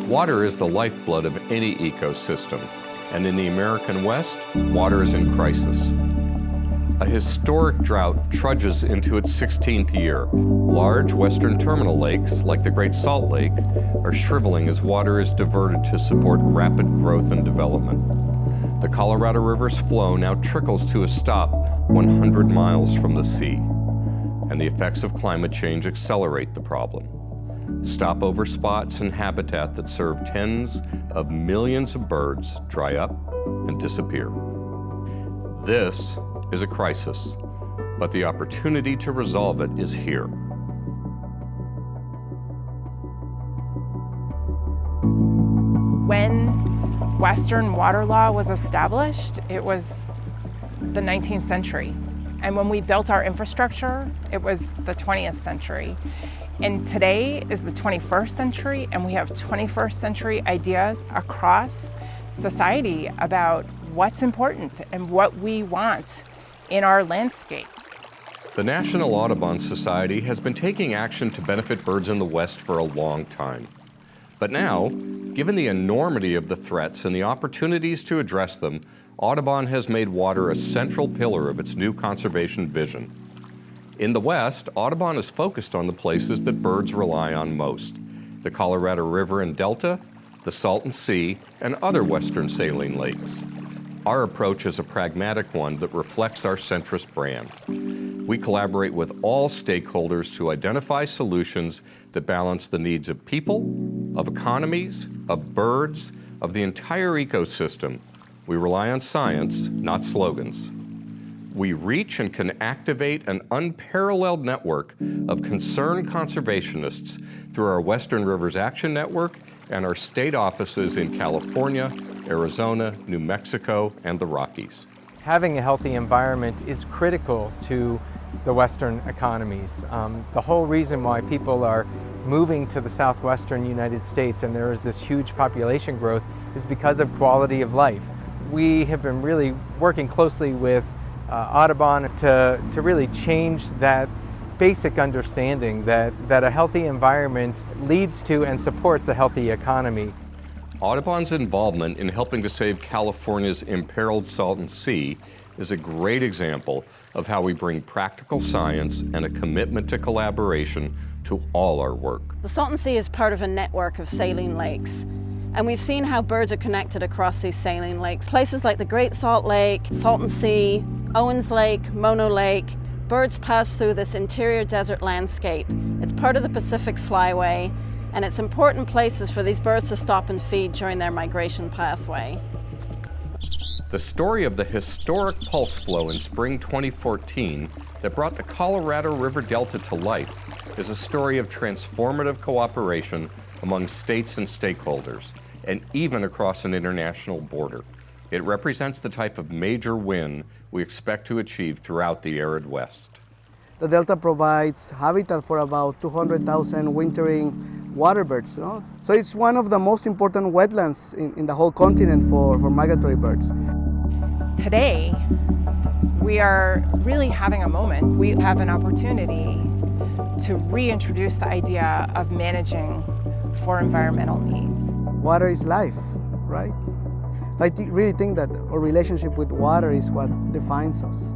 Water is the lifeblood of any ecosystem, and in the American West, water is in crisis. A historic drought trudges into its 16th year. Large western terminal lakes, like the Great Salt Lake, are shriveling as water is diverted to support rapid growth and development. The Colorado River's flow now trickles to a stop 100 miles from the sea, and the effects of climate change accelerate the problem. Stopover spots and habitat that serve tens of millions of birds dry up and disappear. This is a crisis, but the opportunity to resolve it is here. When Western water law was established, it was the 19th century. And when we built our infrastructure, it was the 20th century. And today is the 21st century, and we have 21st century ideas across society about what's important and what we want in our landscape. The National Audubon Society has been taking action to benefit birds in the West for a long time. But now, given the enormity of the threats and the opportunities to address them, Audubon has made water a central pillar of its new conservation vision. In the West, Audubon is focused on the places that birds rely on most: the Colorado River and Delta, the Salton Sea, and other western saline lakes. Our approach is a pragmatic one that reflects our centrist brand. We collaborate with all stakeholders to identify solutions that balance the needs of people, of economies, of birds, of the entire ecosystem. We rely on science, not slogans. We reach and can activate an unparalleled network of concerned conservationists through our Western Rivers Action Network and our state offices in California, Arizona, New Mexico, and the Rockies. Having a healthy environment is critical to the Western economies. The whole reason why people are moving to the southwestern United States and there is this huge population growth is because of quality of life. We have been really working closely with Audubon to really change that basic understanding that a healthy environment leads to and supports a healthy economy. Audubon's involvement in helping to save California's imperiled Salton Sea is a great example of how we bring practical science and a commitment to collaboration to all our work. The Salton Sea is part of a network of saline lakes. And we've seen how birds are connected across these saline lakes. Places like the Great Salt Lake, Salton Sea, Owens Lake, Mono Lake, birds pass through this interior desert landscape. It's part of the Pacific Flyway, and it's important places for these birds to stop and feed during their migration pathway. The story of the historic pulse flow in spring 2014 that brought the Colorado River Delta to life is a story of transformative cooperation among states and stakeholders, and even across an international border. It represents the type of major win we expect to achieve throughout the arid West. The Delta provides habitat for about 200,000 wintering water birds. So it's one of the most important wetlands in the whole continent for migratory birds. Today, we are really having a moment. We have an opportunity to reintroduce the idea of managing for environmental needs. Water is life, right? I really think that our relationship with water is what defines us.